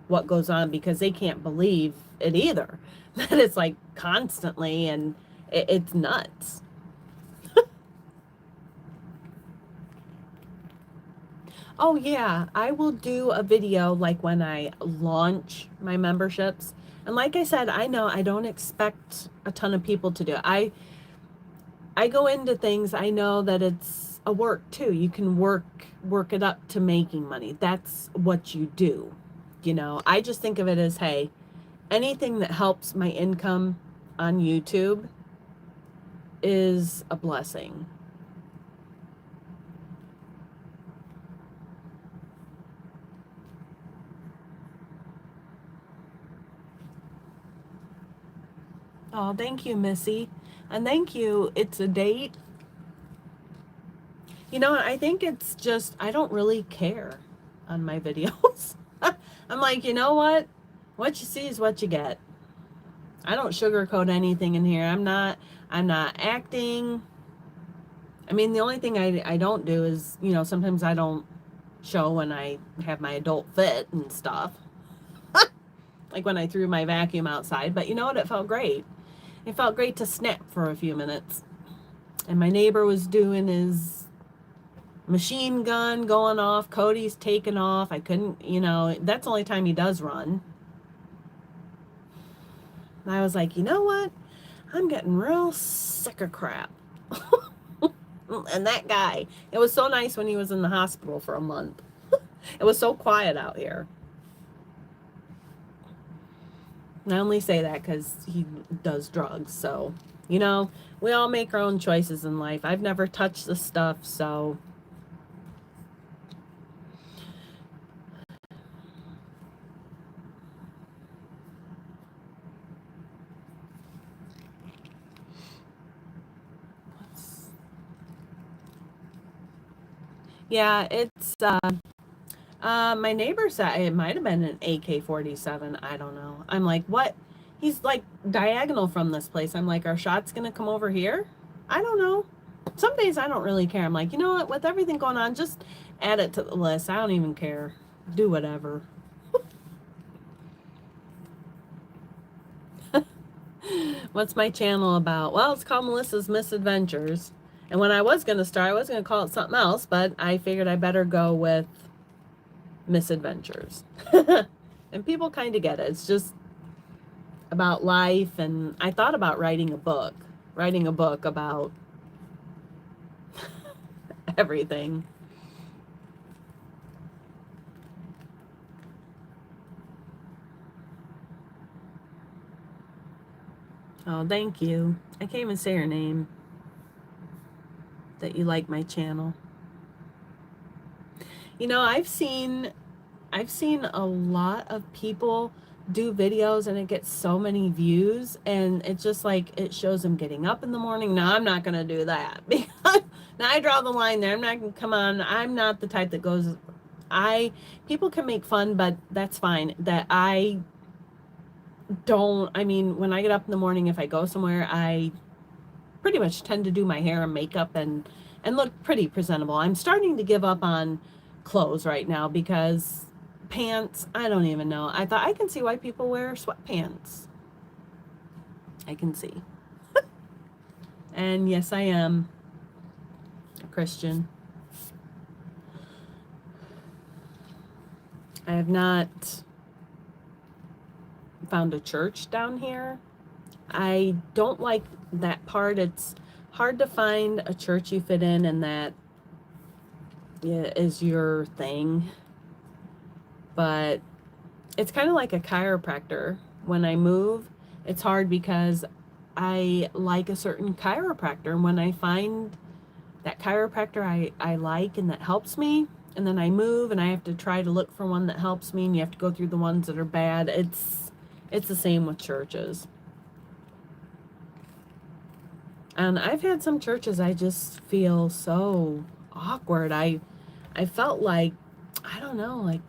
what goes on, because they can't believe it either. That it's like constantly, and it's nuts. Oh yeah, I will do a video like when I launch my memberships. And like I said, I know I don't expect a ton of people to do it. I go into things, I know that it's a work too. You can work it up to making money. That's what you do. You know, I just think of it as, hey, anything that helps my income on YouTube is a blessing. Oh, thank you, Missy. And thank you, It's a Date. You know, I think it's just, I don't really care on my videos. I'm like, you know what? What you see is what you get. I don't sugarcoat anything in here. I'm not acting. I mean, the only thing I don't do is, you know, sometimes I don't show when I have my adult fit and stuff. Like when I threw my vacuum outside. But you know what? It felt great. It felt great to snap for a few minutes. And my neighbor was doing his machine gun going off. Cody's taken off. I couldn't, that's the only time he does run. And I was like, you know what? I'm getting real sick of crap. And that guy, it was so nice when he was in the hospital for a month. It was so quiet out here. And I only say that because he does drugs. So, we all make our own choices in life. I've never touched the stuff, so. Yeah, it's, my neighbor said it might have been an AK-47. I don't know. I'm like, what? He's like diagonal from this place. I'm like, are shots going to come over here? I don't know. Some days I don't really care. I'm like, you know what? With everything going on, just add it to the list. I don't even care. Do whatever. What's my channel about? Well, it's called Melissa's Misadventures. And when I was going to start, I was going to call it something else, but I figured I better go with Misadventures. And people kind of get it. It's just about life. And I thought about writing a book about everything. Oh, thank you. I can't even say her name. That you like my channel. I've seen a lot of people do videos and it gets so many views, and it's just like it shows them getting up in the morning. No, I'm not gonna do that. Because now I draw the line there. I'm not gonna come on. I'm not the type that goes. People can make fun, but that's fine. That I don't. I mean, when I get up in the morning, if I go somewhere, I pretty much tend to do my hair and makeup and look pretty presentable. I'm starting to give up on clothes right now because pants, I don't even know. I thought I can see why people wear sweatpants. I can see. And yes, I am a Christian. I have not found a church down here. I don't like that part. It's hard to find a church you fit in and that is your thing. But it's kind of like a chiropractor. When I move, it's hard because I like a certain chiropractor. And when I find that chiropractor I like and that helps me, and then I move and I have to try to look for one that helps me, and you have to go through the ones that are bad. It's the same with churches. And I've had some churches I just feel so awkward. I felt like, I don't know, like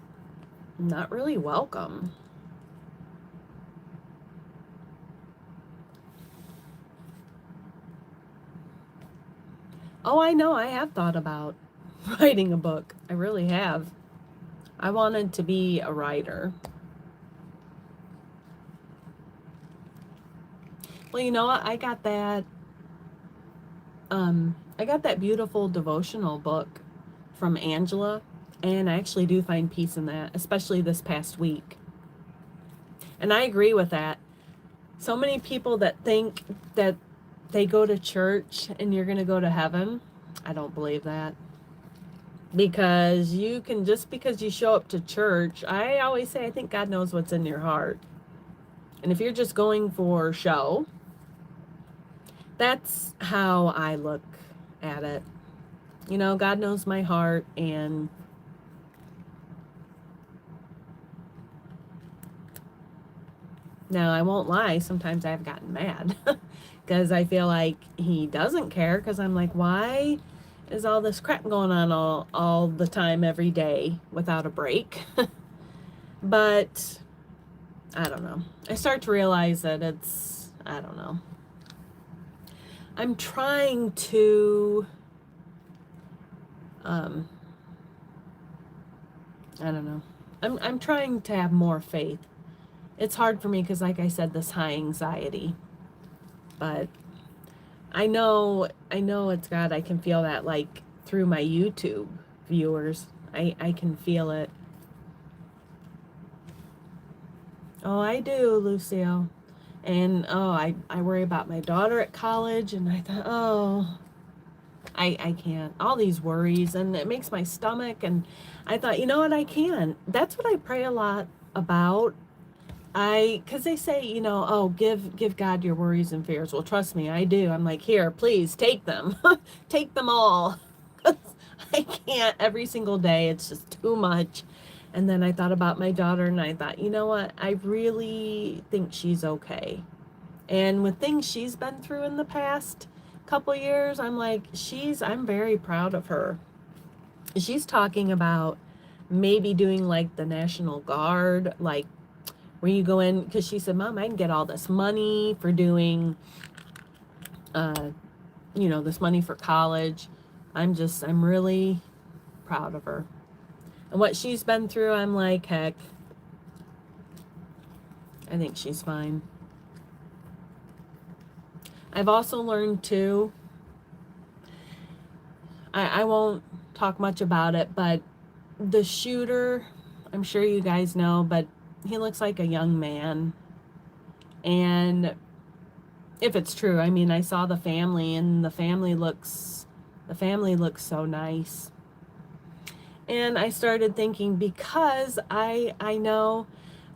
not really welcome. Oh, I know, I have thought about writing a book. I really have. I wanted to be a writer. Well, you know what? I got that beautiful devotional book from Angela, and I actually do find peace in that, especially this past week. And I agree with that. So many people that think that they go to church and you're going to go to heaven. I don't believe that. Because because you show up to church, I always say, I think God knows what's in your heart. And if you're just going for show, that's how I look at it. God knows my heart, and now I won't lie, sometimes I've gotten mad because I feel like he doesn't care, because I'm like, why is all this crap going on all the time, every day, without a break? But I don't know. I start to realize that I don't know. I'm trying to, I don't know. I'm trying to have more faith. It's hard for me because, like I said, this high anxiety. But I know it's God. I can feel that, like, through my YouTube viewers. I can feel it. Oh, I do, Lucille. And oh, I worry about my daughter at college, and I thought, oh, I can't. All these worries, and it makes my stomach. And I thought, you know what, I can. That's what I pray a lot about. Because they say, oh, give God your worries and fears. Well, trust me, I do. I'm like, here, please take them, take them all. I can't every single day. It's just too much. And then I thought about my daughter, and I thought, you know what? I really think she's okay. And with things she's been through in the past couple years, I'm like, I'm very proud of her. She's talking about maybe doing like the National Guard, like where you go in, because she said, Mom, I can get all this money for doing, this money for college. I'm really proud of her. And what she's been through, I'm like, heck, I think she's fine. I've also learned too, I won't talk much about it, but the shooter, I'm sure you guys know, but he looks like a young man. And if it's true, I mean, I saw the family, and the family looks so nice. And I started thinking, because I know,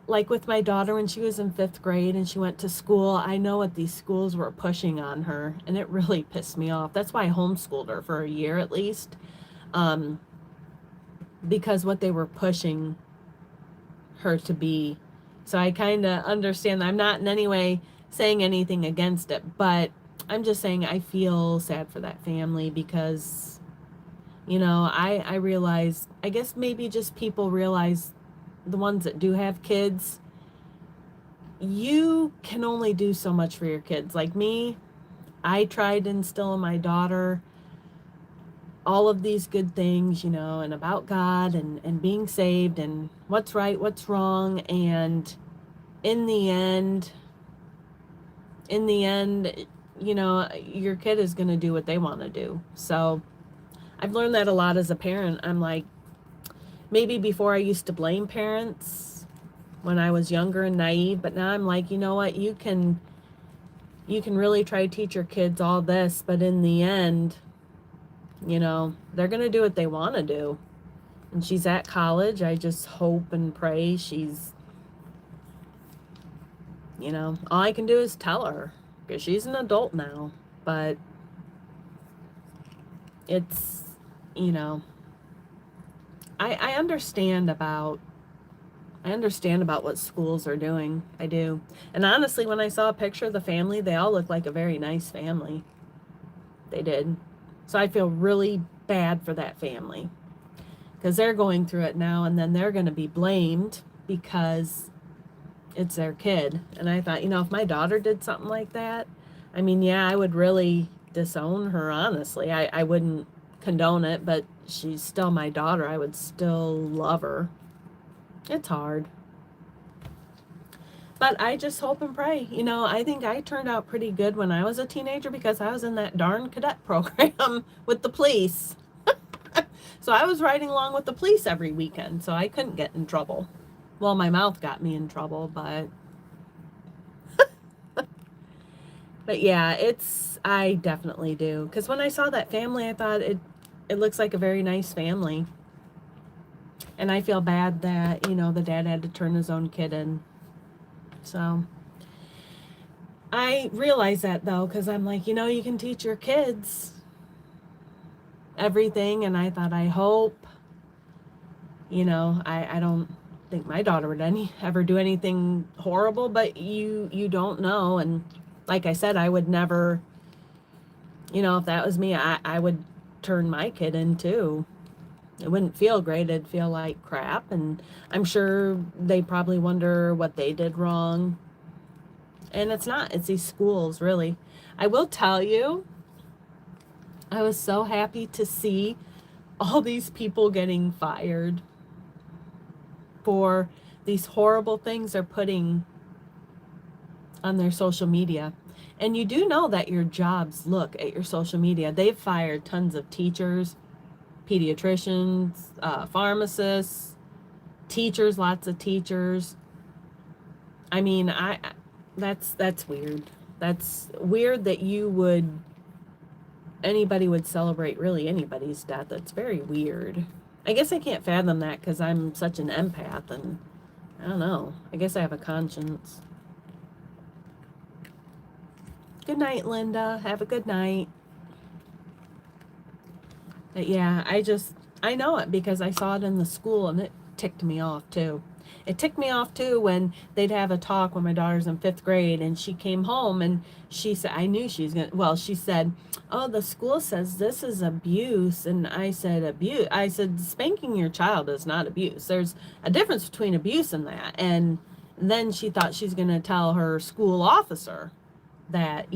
like with my daughter when she was in 5th grade and she went to school, I know what these schools were pushing on her, and it really pissed me off. That's why I homeschooled her for a year at least, because what they were pushing her to be. So I kind of understand that. I'm not in any way saying anything against it, but I'm just saying I feel sad for that family, because, I realize, I guess maybe just people realize, the ones that do have kids, you can only do so much for your kids. Like me, I tried to instill in my daughter all of these good things, and about God and being saved and what's right, what's wrong. And in the end, your kid is going to do what they want to do. So I've learned that a lot as a parent. I'm like, maybe before I used to blame parents when I was younger and naive, but now I'm like, you know what, you can really try to teach your kids all this, but in the end, they're going to do what they want to do. And she's at college. I just hope and pray she's, all I can do is tell her, because she's an adult now, but it's, I understand about what schools are doing. I do. And honestly, when I saw a picture of the family, they all look like a very nice family. They did. So I feel really bad for that family, because they're going through it now, and then they're going to be blamed because it's their kid. And I thought, if my daughter did something like that, I mean, yeah, I would really disown her, honestly. I wouldn't condone it, but she's still my daughter. I would still love her. It's hard. But I just hope and pray. I think I turned out pretty good when I was a teenager, because I was in that darn cadet program with the police. So I was riding along with the police every weekend, so I couldn't get in trouble. Well, my mouth got me in trouble, but but yeah, I definitely do. Because when I saw that family, I thought it looks like a very nice family. And I feel bad that, the dad had to turn his own kid in. So I realize that, though, because I'm like, you can teach your kids everything. And I thought, I hope, I don't think my daughter would ever do anything horrible, but you don't know. And like I said, I would never, if that was me, I would turn my kid in too. It wouldn't feel great. It'd feel like crap. And I'm sure they probably wonder what they did wrong. And it's these schools, really. I will tell you, I was so happy to see all these people getting fired for these horrible things they're putting on their social media. And you do know that your jobs look at your social media. They've fired tons of teachers, pediatricians, pharmacists, teachers, lots of teachers. I mean, that's weird. That's weird that anybody would celebrate really anybody's death. It's very weird. I guess I can't fathom that because I'm such an empath, and I don't know. I guess I have a conscience. Good night, Linda. Have a good night. But yeah, I know it because I saw it in the school and it ticked me off too. It ticked me off too when they'd have a talk when my daughter's in 5th grade and she came home and she said, I knew she was going to, well, she said, oh, the school says this is abuse. And I said, abuse? I said, spanking your child is not abuse. There's a difference between abuse and that. And then she thought she's going to tell her school officer that,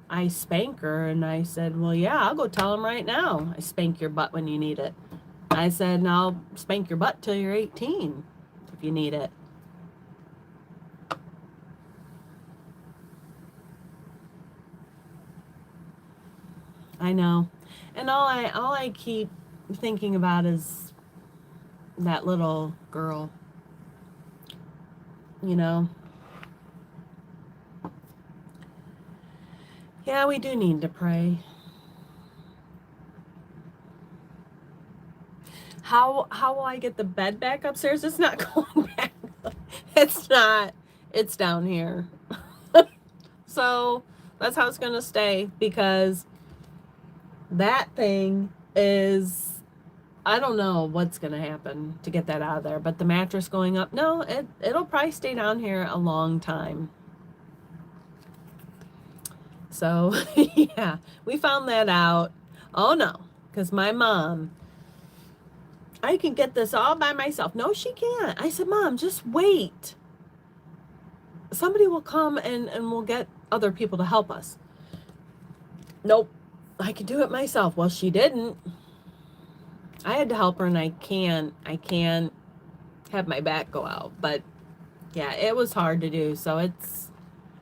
I spank her. And I said, well, yeah, I'll go tell him right now. I spank your butt when you need it. I said, and I'll spank your butt till you're 18 if you need it. I know. And all I keep thinking about is that little girl. Yeah, we do need to pray. How will I get the bed back upstairs? It's not going back. It's not. It's down here. So that's how it's going to stay because that thing is, I don't know what's going to happen to get that out of there. But the mattress going up, no, it'll probably stay down here a long time. So, yeah, we found that out. Oh, no, because my mom, I can get this all by myself. No, she can't. I said, Mom, just wait. Somebody will come and we'll get other people to help us. Nope, I can do it myself. Well, she didn't. I had to help her, and I can't have my back go out. But, yeah, it was hard to do. So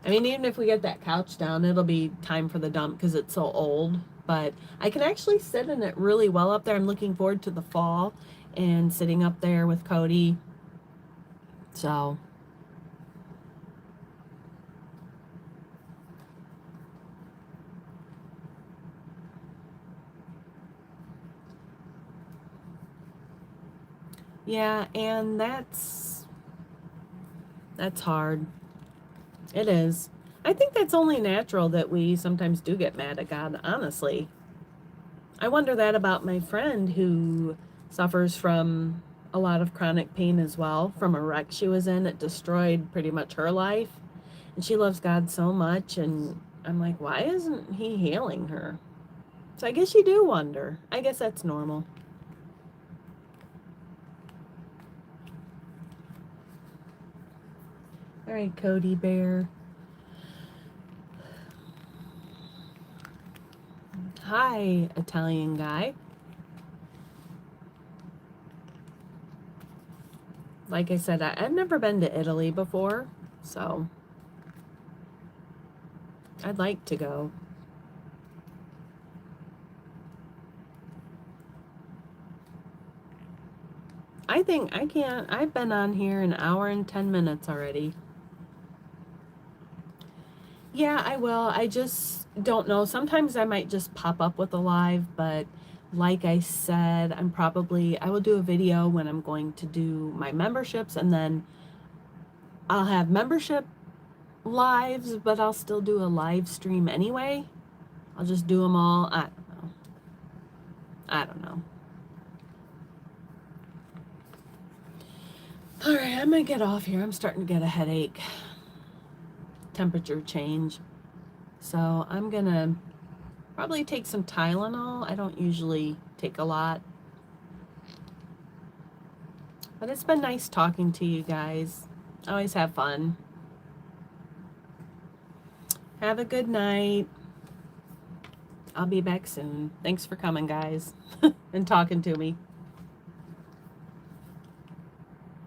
even if we get that couch down, it'll be time for the dump because it's so old. But I can actually sit in it really well up there. I'm looking forward to the fall and sitting up there with Cody. So, yeah, and that's hard. It is. I think that's only natural that we sometimes do get mad at God, honestly. I wonder that about my friend who suffers from a lot of chronic pain as well from a wreck she was in. It destroyed pretty much her life. And she loves God so much. And I'm like, why isn't he healing her? So I guess you do wonder. I guess that's normal. All right, Cody Bear. Hi, Italian guy. Like I said, I've never been to Italy before, so I'd like to go. I think I can't. I've been on here an hour and 10 minutes already. Yeah, I will. I just don't know. Sometimes I might just pop up with a live, but like I said, I will do a video when I'm going to do my memberships, and then I'll have membership lives, but I'll still do a live stream anyway. I'll just do them all. I don't know. All right, I'm going to get off here. I'm starting to get a headache. Temperature change. So I'm going to probably take some Tylenol. I don't usually take a lot. But it's been nice talking to you guys. I always have fun. Have a good night. I'll be back soon. Thanks for coming, guys, and talking to me.